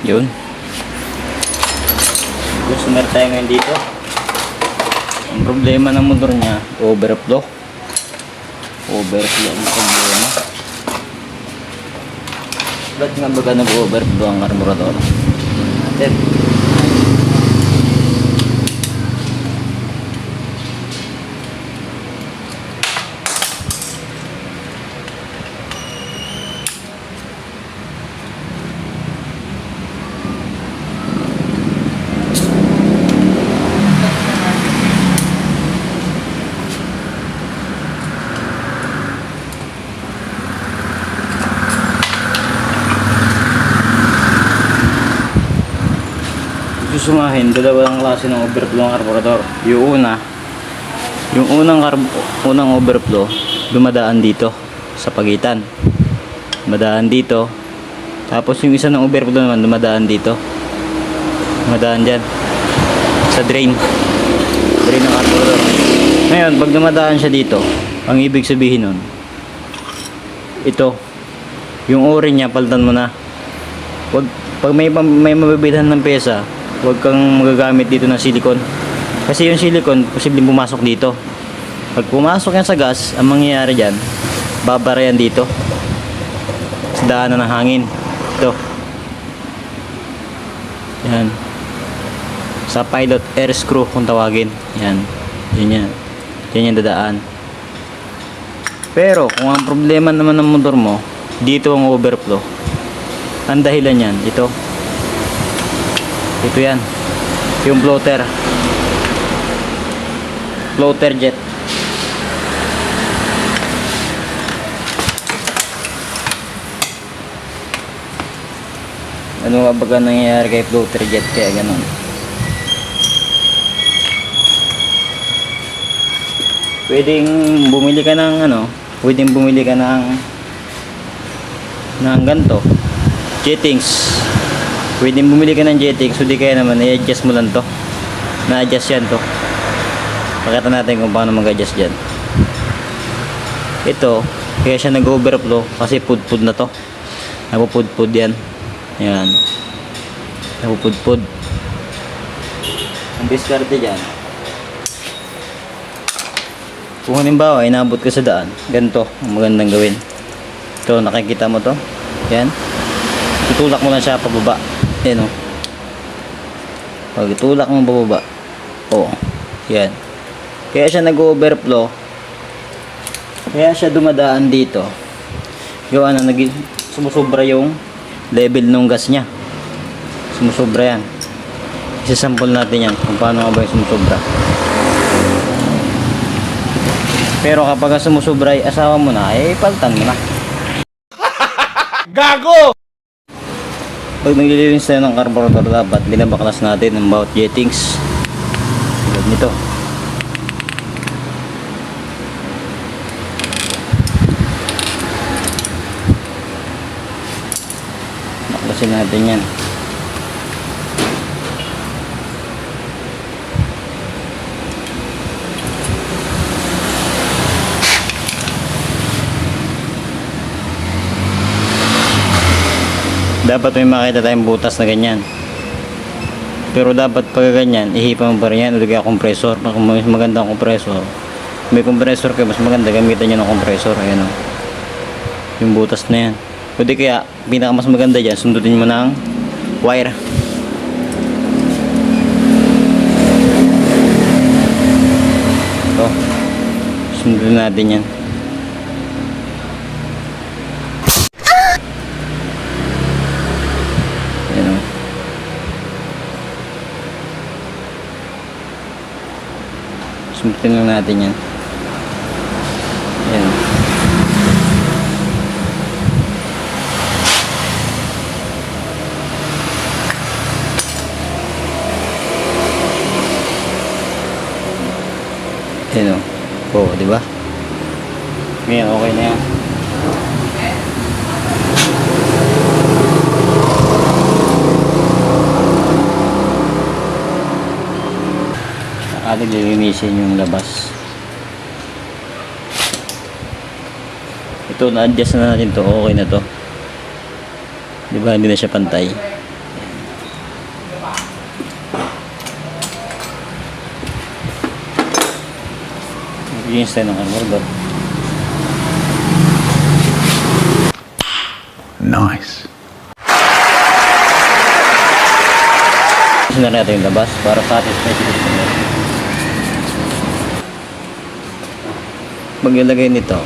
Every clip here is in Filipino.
Yun. Customer tayo ngayon dito. Ang problema ng motor niya, overflow. Overflow ang problema. Ba't nga baga nag-overflow ang karburador? Natin. Susumahin, dalawang klase ng overflow ng carburetor. Yung unang overflow dumadaan dito sa pagitan. Dumadaan dito. Tapos yung isa ng overflow naman dumadaan dito. Dumadaan dyan sa drain ng carburetor. Ngayon, pag dumadaan siya dito, ang ibig sabihin nun, ito, yung o-ring niya, palitan mo na. Pag may mabibilhan ng pesa, huwag kang magagamit dito ng silicone. Kasi yung silicone, posibleng pumasok dito. Pag pumasok yan sa gas, ang mangyayari dyan, babara yan dito. Sa daanan ng hangin. Ito. Yan. Sa pilot air screw kung tawagin. Yan. Yan. Yan yung dadaan. Pero, kung ang problema naman ng motor mo, dito ang overflow. Ang dahilan yan, ito yan, yung floater jet. Ano nga baga nangyayari kay floater jet kaya ganun? Pwedeng bumili ka ng ganito jettings. Pwedeng bumili ka ng jettings, so di kaya naman i-adjust mo lang to. Na-adjust yan to. Pakita natin kung paano mag-adjust dyan. Ito, kaya siya nag-overflow kasi pud-pud na to. Napupud-pud yan. Yan. Napupud-pud. Ang diskarte dyan, kung halimbawa inabot ka sa daan, ganito ang magandang gawin. Ito, nakikita mo to? Yan. Tutulak mo lang siya pababa. Yan o. Pag itulak mo pababa, o, yan. Kaya siya nag-overflow. Kaya siya dumadaan dito. Gawa na sumusobra yung level ng gas niya. Sumusobra yan. Isasample natin yan kung paano nga ba yung sumusobra. Pero kapag sumusobra ay asawa mo na, eh paltan mo na. Gago! Pag naglilinis tayo ng carburetor, dapat binabaklas natin ng bawat jettings. Tulad nito. Baklasin natin yan. Dapat may makita tayong butas na ganyan. Pero dapat pag ganyan, ihipan mo pa rin yan o kaya compressor. Kung mas maganda ang compressor, may compressor kayo, mas maganda gamitan nyo ng compressor. Ayan o. Yung butas na yan. O di kaya, pinaka mas maganda dyan, sundutin mo ng wire. Ito. Sundutin natin yan. Sundutin lang natin yan. Ayan. Ayan o. Oo, diba? Ngayon, okay na yan. Ating lilinisin yung labas. Ito, na-adjust na natin to. Okay na to. Diba? Hindi na siya pantay. Maglinis tayo ng carburetor. Nice. Gusto na natin yung labas para satisfy si customer. Maglagay nito.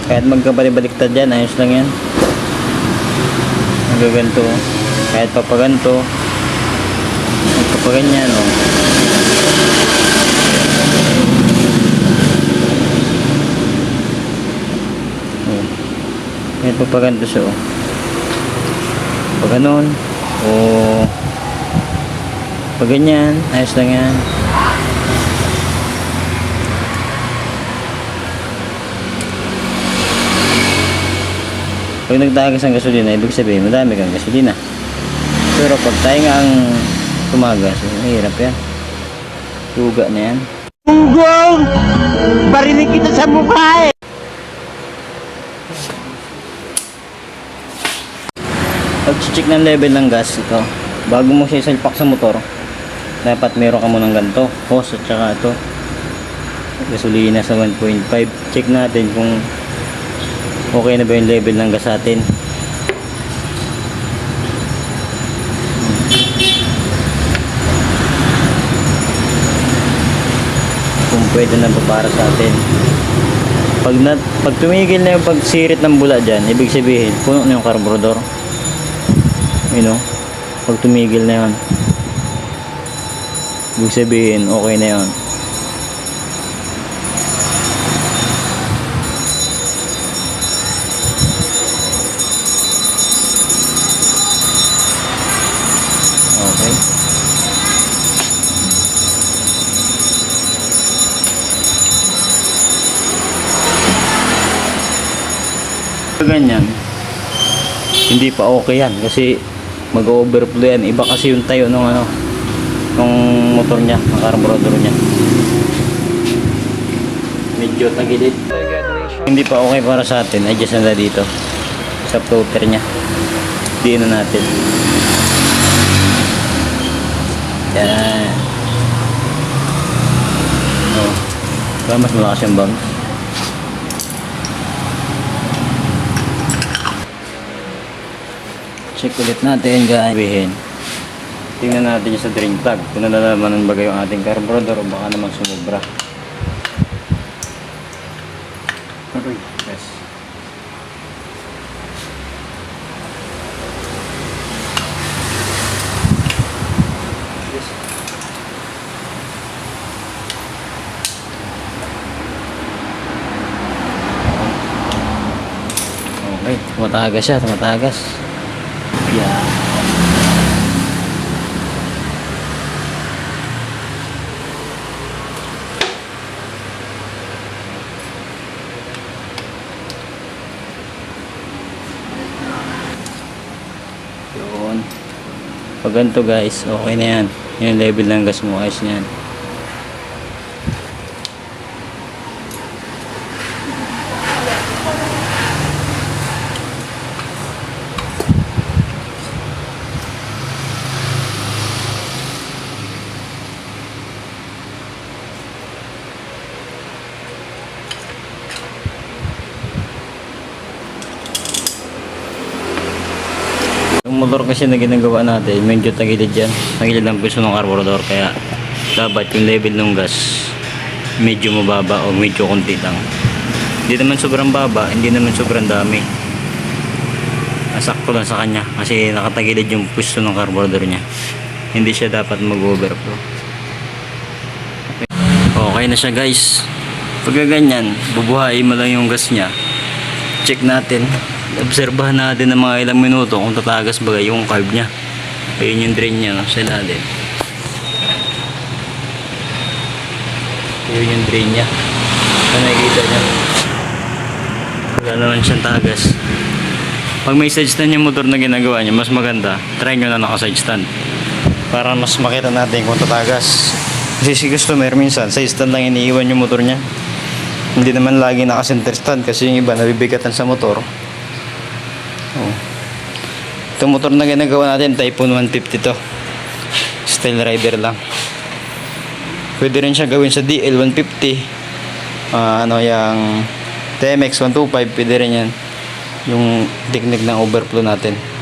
Kahit magkabalik-baliktad yan, ayos lang yan. Magaganto. Kahit papaganto. Magpapaganyan, oh. Kahit papaganto siya, oh. Pag ganon, o pag ganyan, ayos lang yan. Pag nagtagas ang gasolina, ibig sabihin madami kang gasolina. Pero pag tayo nga ang tumagas, mahirap yan. Tuga na yan. Gunggong! Barinig kita sa mukha eh! Pag-check ng level ng gas ito, bago mo siya isalpak sa motor, dapat meron ka munang ganito, hose at saka ito gasolina sa 1.5. Check natin kung okay na ba yung level ng gas natin. Kung pwede na ba para sa atin. Pag tumigil na yung pagsirit ng bula dyan, ibig sabihin puno na yung carburetor. You know, pag tumigil na yun, ibig sabihin okay na yun. Okay. Ganyan, hindi pa okay yan kasi mag-overflow yan. Iba kasi yung tayo ng nung motor niya, ng carburetor niya. Medyo tagilid. Hindi pa okay para sa atin. Adjust na dito sa floater niya. Diin na natin. Yan. Oh. Kaya mas malakas yung bang. Check ulit natin guys. Tingnan natin yung sa drain plug kung nalalaman ba yung ating carburetor o baka naman sumubra. Okay, yes. Okay, tumatagas siya, tumatagas. Yeah. Yun. Pag ganito guys, okay na yan. Yung level ng gas mo, ayos na yan. Yung motor kasi na ginagawa natin, medyo tagilid yan. Tagilid ang piso ng carburetor, kaya dapat yung level ng gas medyo mababa o medyo konti lang. Hindi naman sobrang baba, hindi naman sobrang dami. Sakto lang sa kanya kasi nakatagilid yung piso ng carburetor niya. Hindi siya dapat mag-overflow. Okay na siya guys. Pag ganyan, bubuhayin mo lang yung gas niya. Check natin. Obserbahan natin ng mga ilang minuto kung tatagas ba yung carb niya. Ayun yung drain niya, no? Sa ilalim. Ayun yung drain niya. Kung nakikita niya, wala naman siyang tagas. Pag may side stand yung motor na ginagawa niya, mas maganda try nyo na naka side stand para mas makita natin kung tatagas. Kasi si customer minsan side stand lang iniiwan yung motor niya, hindi naman lagi naka center stand kasi yung iba nabibigatan sa motor. Itong motor na ginagawa natin, Typhoon 150 to. Style rider lang. Pwede rin siya gawin sa DL 150 ano yung TMX 125, pwede rin yan. Yung technique ng overflow natin.